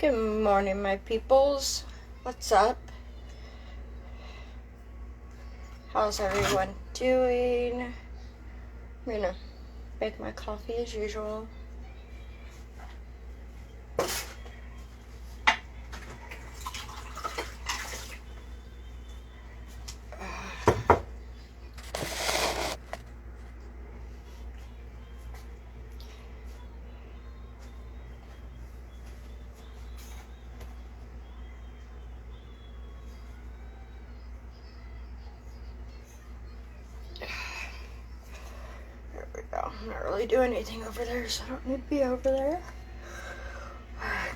Good morning, my peoples. What's up? How's everyone doing? I'm gonna make my coffee as usual. There we go. I'm not really doing anything over there, so I don't need to be over there.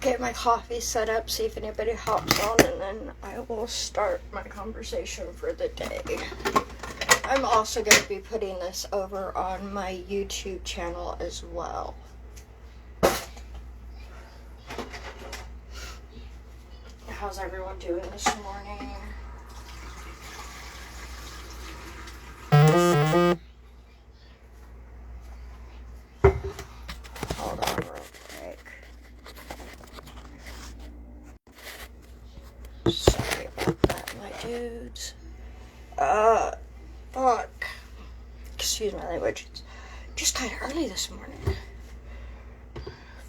Get my coffee set up, see if anybody hops on, and then I will start my conversation for the day. I'm also going to be putting this over on my YouTube channel as well. How's everyone doing this morning? Hold on real quick. Sorry about that, my dudes. Fuck. Excuse my language. It's just kind of early this morning.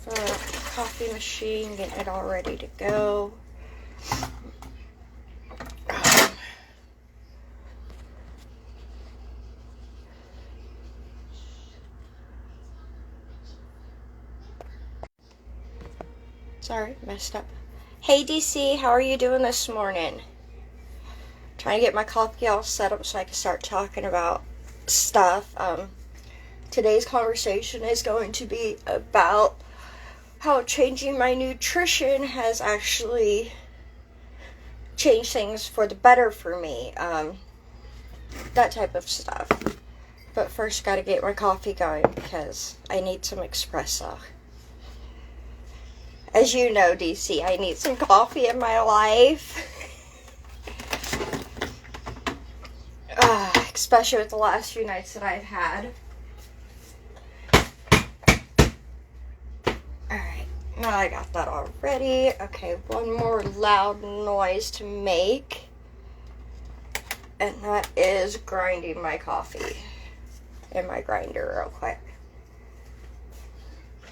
Fill up the coffee machine, getting it all ready to go. Sorry, messed up. Hey DeeCee, how are you doing this morning? Trying to get my coffee all set up so I can start talking about stuff. Today's conversation is going to be about how changing my nutrition has actually changed things for the better for me. That type of stuff. But first, gotta get my coffee going because I need some espresso. As you know, DeeCee, I need some coffee in my life. Especially with the last few nights that I've had. Alright, now I got that all ready. Okay, one more loud noise to make. And that is grinding my coffee in my grinder real quick.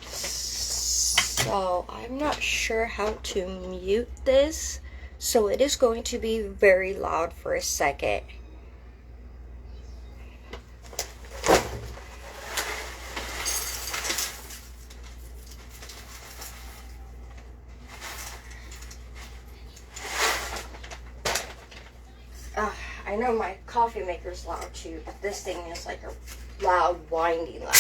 So, I'm not sure how to mute this, so it is going to be very loud for a second. I know my coffee maker's loud too, but this thing is like a loud, winding loud.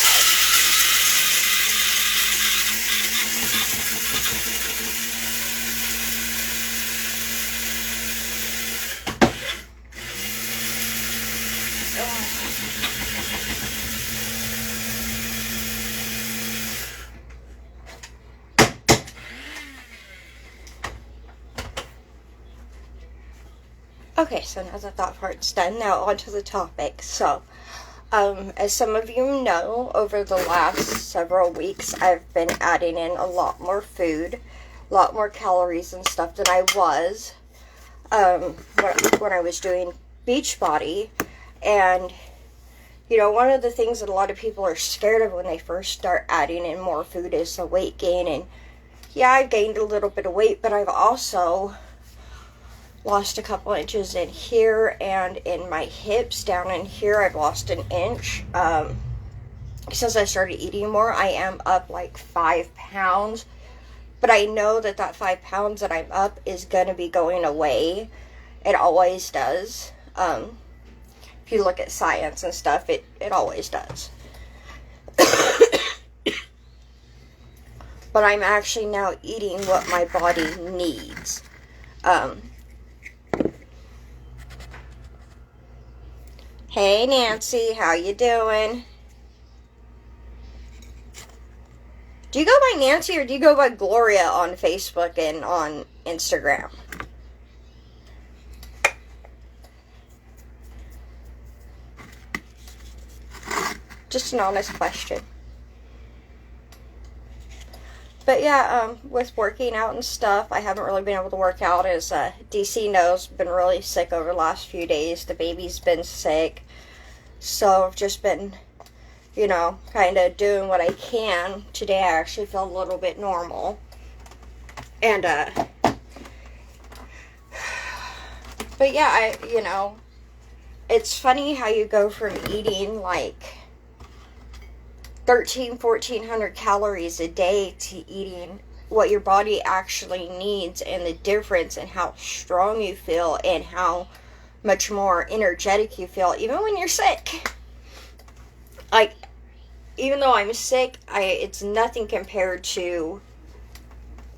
Okay, so now the thought part's done. Now onto the topic. So, as some of you know, over the last several weeks, I've been adding in a lot more food, a lot more calories and stuff than I was when I was doing Beachbody. And, you know, one of the things that a lot of people are scared of when they first start adding in more food is the weight gain. And yeah, I've gained a little bit of weight, but I've also lost a couple inches in here and in my hips. Down in here, I've lost an inch. Since I started eating more, I am up like 5 pounds. But I know that that 5 pounds that I'm up is going to be going away. It always does. If you look at science and stuff, it always does. But I'm actually now eating what my body needs. Hey Nancy, how you doing? Do you go by Nancy or do you go by Gloria on Facebook and on Instagram? Just an honest question. But yeah, with working out and stuff, I haven't really been able to work out. As DeeCee knows, been really sick over the last few days. The baby's been sick. So I've just been, kind of doing what I can. Today I actually feel a little bit normal. And, but yeah, it's funny how you go from eating like 1,400 calories a day to eating what your body actually needs, and the difference in how strong you feel and how much more energetic you feel even when you're sick. Like, even though I'm sick, it's nothing compared to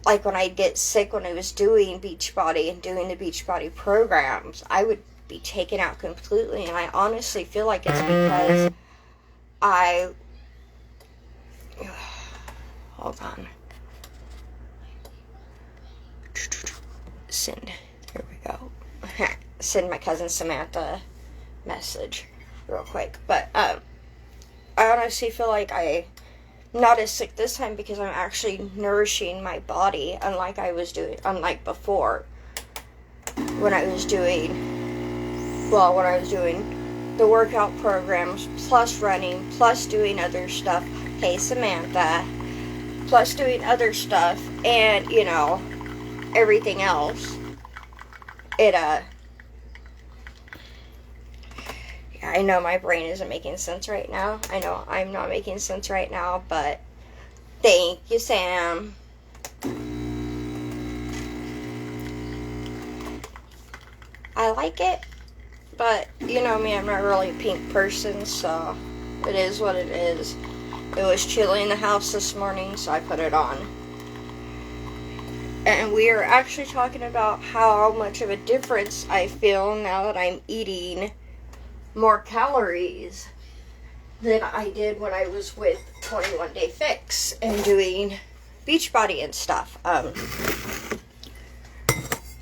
like when I get sick when I was doing Beachbody and doing the Beachbody programs. I would be taken out completely, and I honestly feel like it's because hold on. Send. Here we go. Send my cousin Samantha message real quick. But I honestly feel like I'm not as sick this time because I'm actually nourishing my body, unlike before when I was doing the workout programs, plus running, plus doing other stuff. Hey, Samantha. Plus doing other stuff, and, everything else. Yeah, I know my brain isn't making sense right now. I know I'm not making sense right now, but thank you, Sam. I like it, but you know me, I'm not really a pink person, so it is what it is. It was chilly in the house this morning, so I put it on. And we are actually talking about how much of a difference I feel now that I'm eating more calories than I did when I was with 21 Day Fix and doing Beachbody and stuff.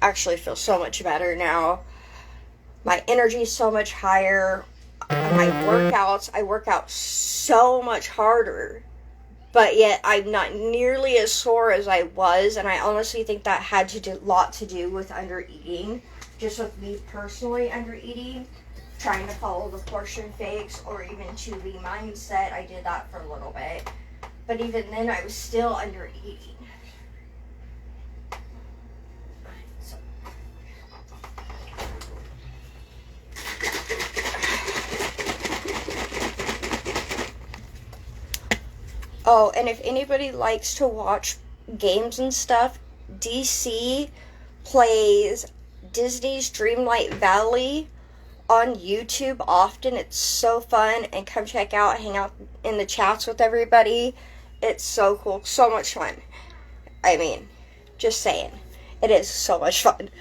Actually feel so much better now. My energy is so much higher. My workouts, I work out so much harder, but yet I'm not nearly as sore as I was, and I honestly think that had a lot to do with under-eating, just with me personally under-eating, trying to follow the portion fakes or even 2B mindset. I did that for a little bit, but even then I was still under-eating. Oh, and if anybody likes to watch games and stuff, DeeCee plays Disney's Dreamlight Valley on YouTube often. It's so fun, and come check out, hang out in the chats with everybody. It's so cool, so much fun. I mean, just saying, it is so much fun.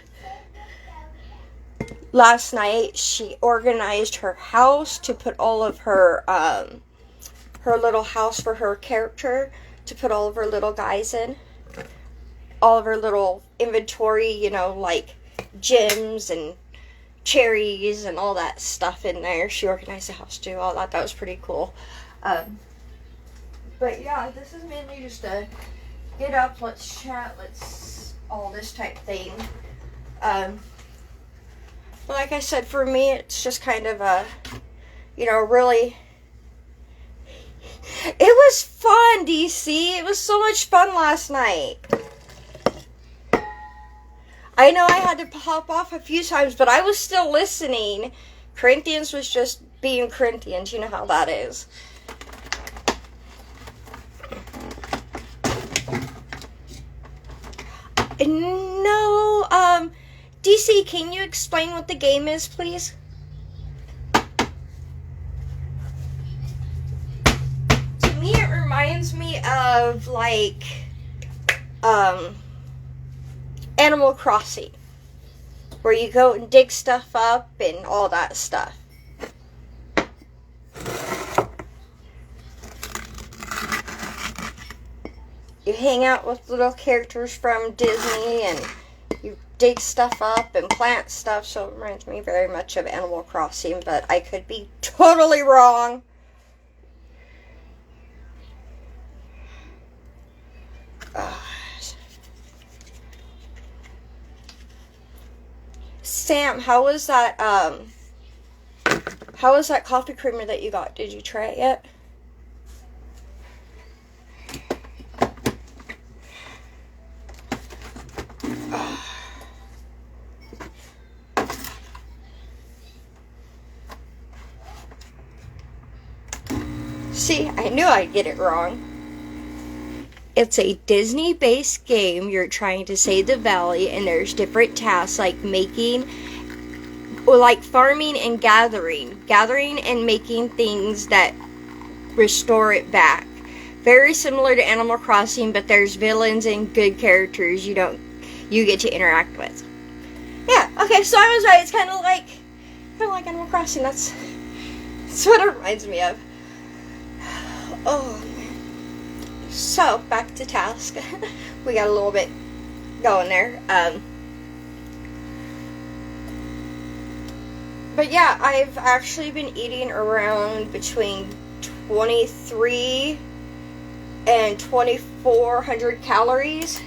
Last night, she organized her house to put all of her little house for her character, to put all of her little guys in. All of her little inventory, like gems and cherries and all that stuff in there. She organized the house to do all that. That was pretty cool. But yeah, this is mainly just a get up, let's chat, let's all this type thing. Like I said, for me, it's just kind of a, really... It was fun, DeeCee. It was so much fun last night. I know I had to pop off a few times, but I was still listening. Corinthians was just being Corinthians. You know how that is. No, DeeCee, can you explain what the game is, please? It reminds me of like Animal Crossing, where you go and dig stuff up and all that stuff. You hang out with little characters from Disney and you dig stuff up and plant stuff, so it reminds me very much of Animal Crossing, but I could be totally wrong. Sam, how was that coffee creamer that you got? Did you try it yet? See, I knew I'd get it wrong. It's a Disney-based game. You're trying to save the valley, and there's different tasks like farming and gathering and making things that restore it back. Very similar to Animal Crossing, but there's villains and good characters you get to interact with. Yeah, okay, so I was right. It's kind of like Animal Crossing. That's what it reminds me of. Oh, man. So, back to task. We got a little bit going there. But yeah, I've actually been eating around between 23 and 2,400 calories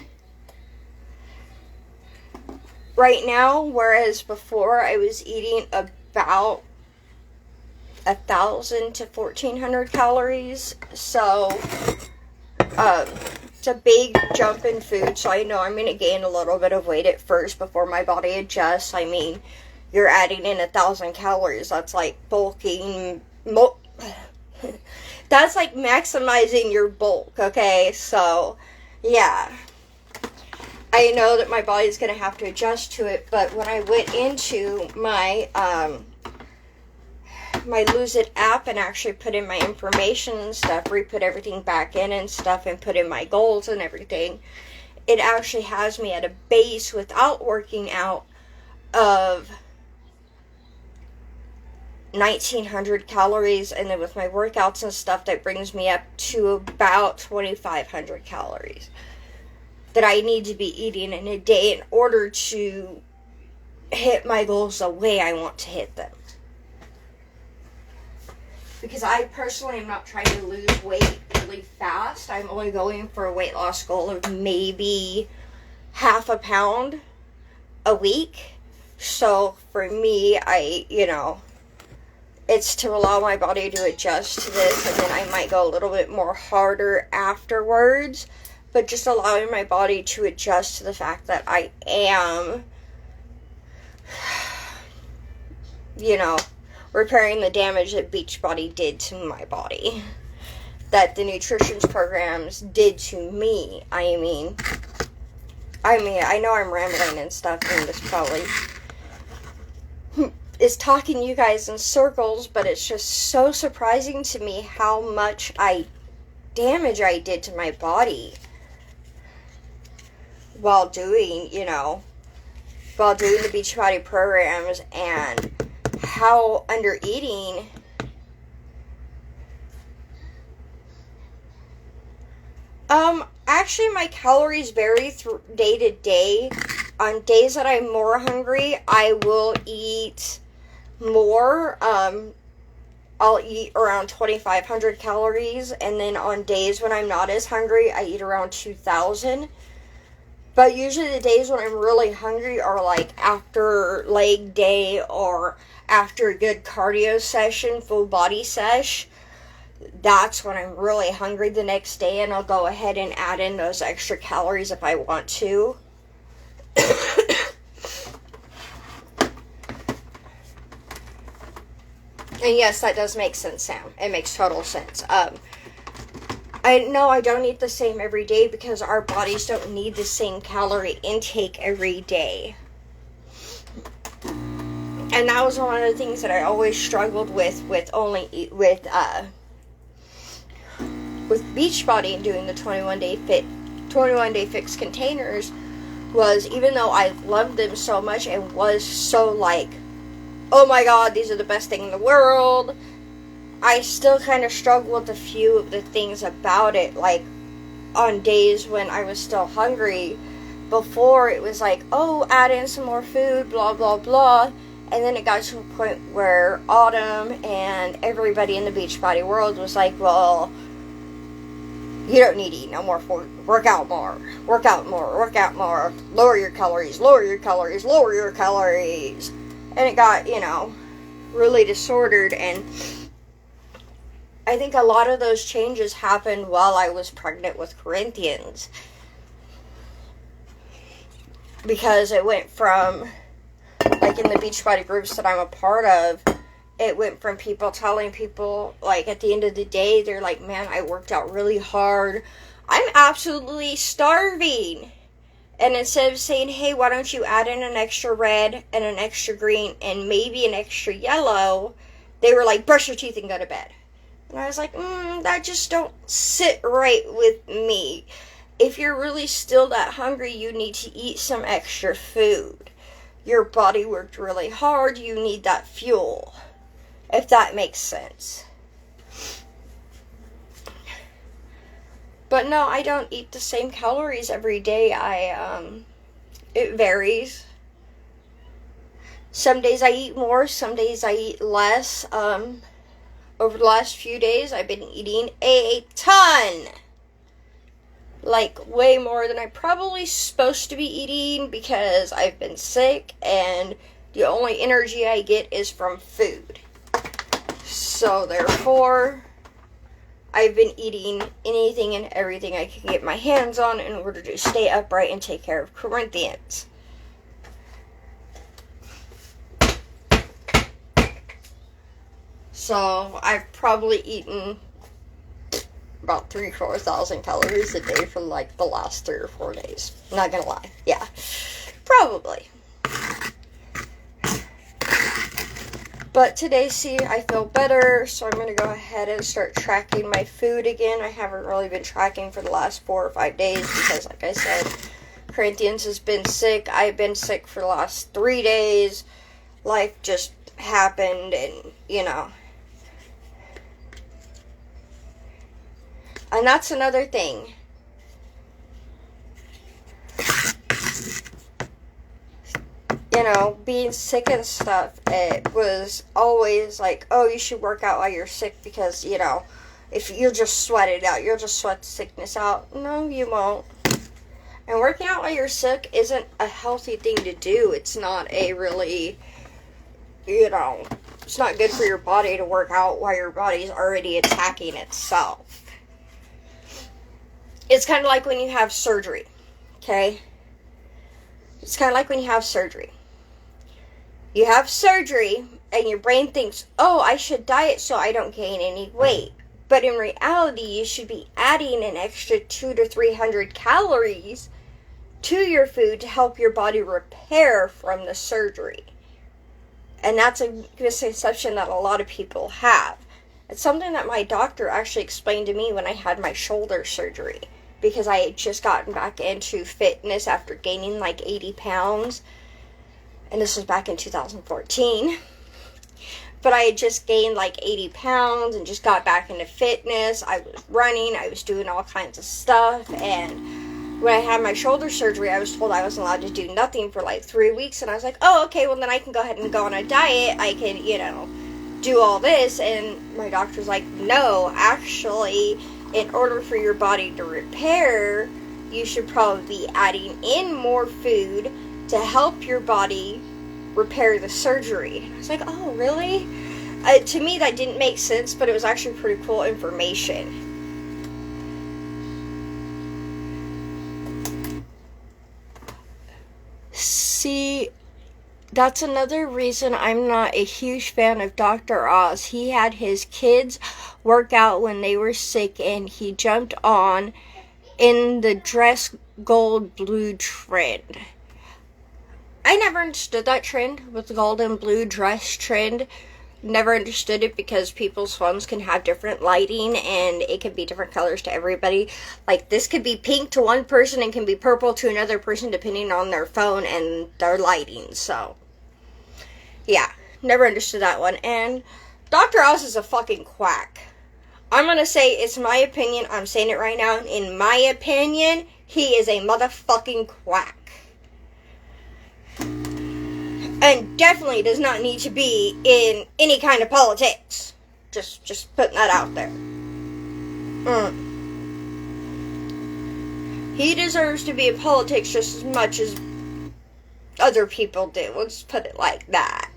right now, whereas before I was eating about 1,000 to 1,400 calories. So it's a big jump in food, so I know I'm going to gain a little bit of weight at first before my body adjusts. I mean, you're adding in 1,000 calories. That's like bulking. That's like maximizing your bulk, okay? So, yeah. I know that my body's going to have to adjust to it, but when I went into my Lose It app and actually put in my information and stuff, re-put everything back in and stuff, and put in my goals and everything, it actually has me at a base without working out of 1,900 calories, and then with my workouts and stuff, that brings me up to about 2,500 calories that I need to be eating in a day in order to hit my goals the way I want to hit them. Because I personally am not trying to lose weight really fast. I'm only going for a weight loss goal of maybe half a pound a week. So for me, it's to allow my body to adjust to this, and then I might go a little bit more harder afterwards. But just allowing my body to adjust to the fact that I am, repairing the damage that Beachbody did to my body. That the nutrition programs did to me. I mean, I know I'm rambling and stuff, and this probably is talking you guys in circles, but it's just so surprising to me how much damage I did to my body while doing the Beachbody programs, and how under eating actually my calories vary day to day. On days that I'm more hungry, I will eat more. I'll eat around 2,500 calories, and then on days when I'm not as hungry, I eat around 2,000. But usually the days when I'm really hungry are like after leg day or after a good cardio session, full body sesh. That's when I'm really hungry the next day, and I'll go ahead and add in those extra calories if I want to. And yes, that does make sense, Sam. It makes total sense. I know I don't eat the same every day because our bodies don't need the same calorie intake every day. And that was one of the things that I always struggled with Beachbody and doing the 21 day fix containers, was even though I loved them so much and was so like, oh my god, these are the best thing in the world, I still kind of struggle with a few of the things about it. Like on days when I was still hungry, before it was like, oh, add in some more food, blah blah blah, and then it got to a point where Autumn and everybody in the Beachbody world was like, well, You don't need to eat no more food. Work out more. Work out more. Work out more. Lower your calories. Lower your calories. Lower your calories. And it got, really disordered. And I think a lot of those changes happened while I was pregnant with Corinthians. Because it went from, like in the Beachbody groups that I'm a part of, it went from people telling people, like, at the end of the day, they're like, man, I worked out really hard. I'm absolutely starving. And instead of saying, hey, why don't you add in an extra red and an extra green and maybe an extra yellow, they were like, brush your teeth and go to bed. And I was like, that just don't sit right with me. If you're really still that hungry, you need to eat some extra food. Your body worked really hard. You need that fuel. If that makes sense. But no, I don't eat the same calories every day. It varies. Some days I eat more, some days I eat less. Over the last few days, I've been eating a ton. Like, way more than I'm probably supposed to be eating because I've been sick and the only energy I get is from food. So, therefore, I've been eating anything and everything I can get my hands on in order to stay upright and take care of Corinthians. So, I've probably eaten about 3,000-4,000 calories a day for like the last 3 or 4 days. Not gonna lie. Yeah. Probably. But today, see, I feel better, so I'm going to go ahead and start tracking my food again. I haven't really been tracking for the last 4 or 5 days because, like I said, Corinthians has been sick. I've been sick for the last 3 days. Life just happened and, And that's another thing. Being sick and stuff, it was always like, oh, you should work out while you're sick because, if you'll just sweat it out, you'll just sweat the sickness out. No, you won't. And working out while you're sick isn't a healthy thing to do. It's not a really, it's not good for your body to work out while your body's already attacking itself. It's kind of like when you have surgery, okay? It's kind of like when you have surgery. You have surgery, and your brain thinks, oh, I should diet so I don't gain any weight. But in reality, you should be adding an extra 200 to 300 calories to your food to help your body repair from the surgery. And that's a misconception that a lot of people have. It's something that my doctor actually explained to me when I had my shoulder surgery. Because I had just gotten back into fitness after gaining like 80 pounds. And this was back in 2014. But I had just gained like 80 pounds and just got back into fitness. I was running. I was doing all kinds of stuff. And when I had my shoulder surgery, I was told I wasn't allowed to do nothing for like 3 weeks. And I was like, oh, okay, well then I can go ahead and go on a diet. I can, do all this. And my doctor's like, no, actually, in order for your body to repair, you should probably be adding in more food to help your body repair the surgery. And I was like, oh, really? To me, that didn't make sense, but it was actually pretty cool information. See, that's another reason I'm not a huge fan of Dr. Oz. He had his kids work out when they were sick, and he jumped on in the dress gold blue trend. I never understood that trend with the gold and blue dress trend. Never understood it because people's phones can have different lighting and it can be different colors to everybody. Like, this could be pink to one person and can be purple to another person depending on their phone and their lighting. So, yeah, never understood that one. And Dr. Oz is a fucking quack. I'm going to say it's my opinion. I'm saying it right now. In my opinion, he is a motherfucking quack. And definitely does not need to be in any kind of politics. Just putting that out there. He deserves to be in politics just as much as other people do. Let's put it like that.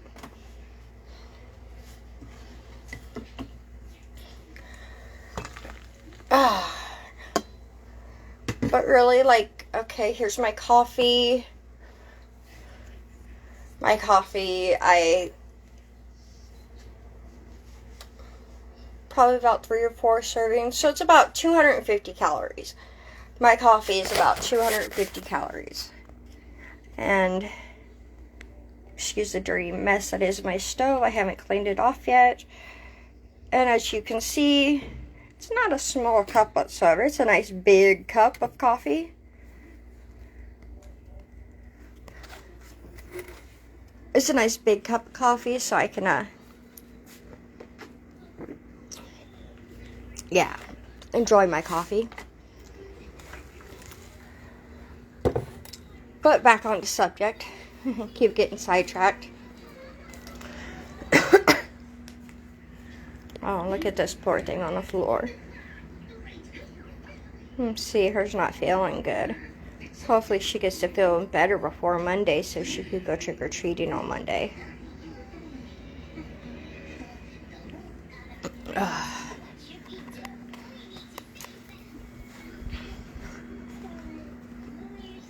But really, like, okay, here's my coffee. I probably about 3 or 4 servings, so it's about 250 calories. My coffee is about 250 calories. And excuse the dirty mess that is my stove. I haven't cleaned it off yet. And as you can see, it's not a small cup whatsoever. It's a nice big cup of coffee. It's a nice big cup of coffee, so I can, enjoy my coffee. But back on the subject. Keep getting sidetracked. Oh, look at this poor thing on the floor. See, her's not feeling good. Hopefully she gets to feel better before Monday so she could go trick-or-treating on Monday.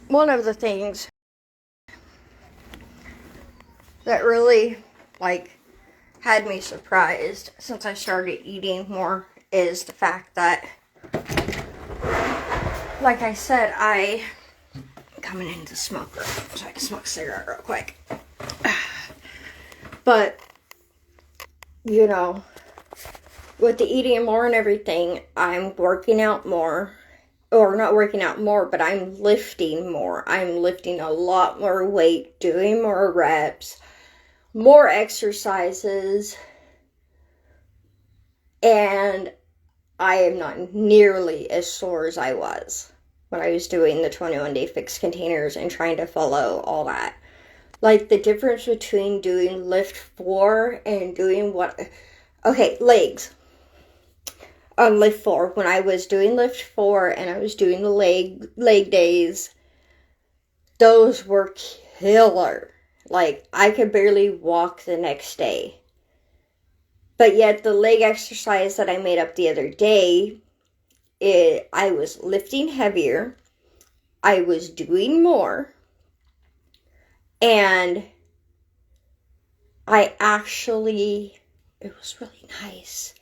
One of the things that really, had me surprised since I started eating more is the fact that, like I said, I'm coming into the smoke room so I can smoke a cigarette real quick. But, with the eating more and everything, I'm working out more. Or not working out more, but I'm lifting more. I'm lifting a lot more weight, doing more reps, more exercises, and I am not nearly as sore as I was when I was doing the 21-day fixed containers and trying to follow all that. Like, the difference between doing lift 4 and doing legs. On lift 4, when I was doing lift 4 and I was doing the leg days, those were killer. Like, I could barely walk the next day. But yet the leg exercise that I made up the other day, I was lifting heavier, I was doing more, and it was really nice.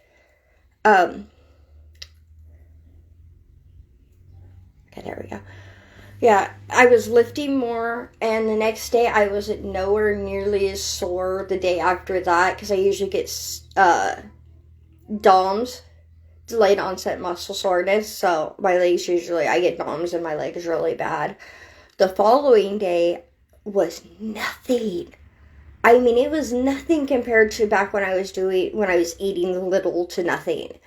Okay, there we go. Yeah, I was lifting more, and the next day I wasn't nowhere nearly as sore the day after that, because I usually get DOMS, delayed onset muscle soreness, so my legs I get DOMS and my legs really bad. The following day was nothing. I mean, it was nothing compared to back when I was eating little to nothing.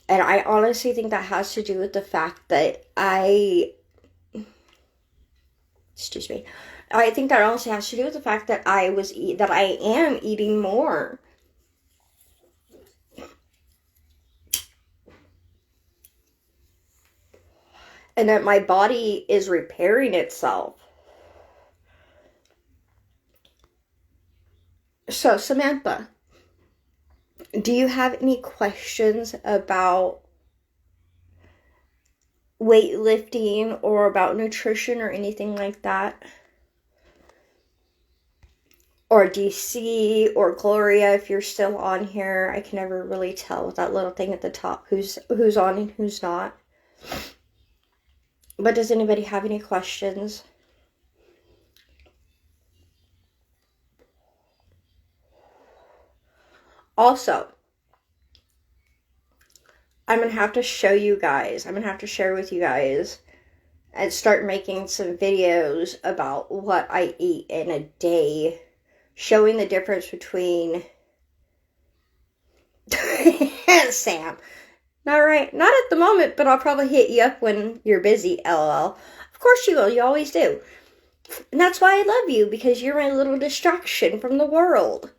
And I honestly think that has to do with the fact that I think that also has to do with the fact that I am eating more. And that my body is repairing itself. So, Samantha, do you have any questions about weightlifting or about nutrition or anything like that? Or DeeCee or Gloria, if you're still on here. I can never really tell with that little thing at the top who's on and who's not. But does anybody have any questions? Also, I'm going to have to share with you guys and start making some videos about what I eat in a day, showing the difference between Sam. Not at the moment, but I'll probably hit you up when you're busy, LOL. Of course you will, you always do. And that's why I love you, because you're my little distraction from the world.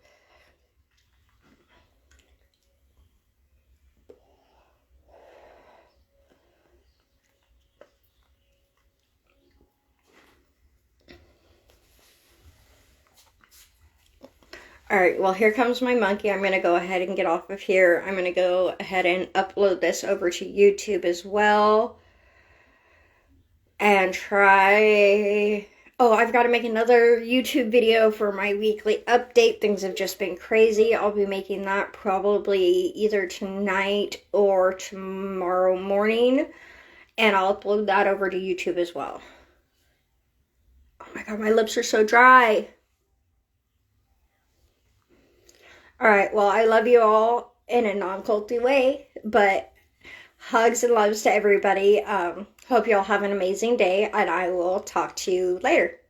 Alright, well, here comes my monkey. I'm going to go ahead and get off of here. I'm going to go ahead and upload this over to YouTube as well. And try... Oh, I've got to make another YouTube video for my weekly update. Things have just been crazy. I'll be making that probably either tonight or tomorrow morning. And I'll upload that over to YouTube as well. Oh my god, my lips are so dry. Alright, well, I love you all in a non-culty way, but hugs and loves to everybody. Hope you all have an amazing day, and I will talk to you later.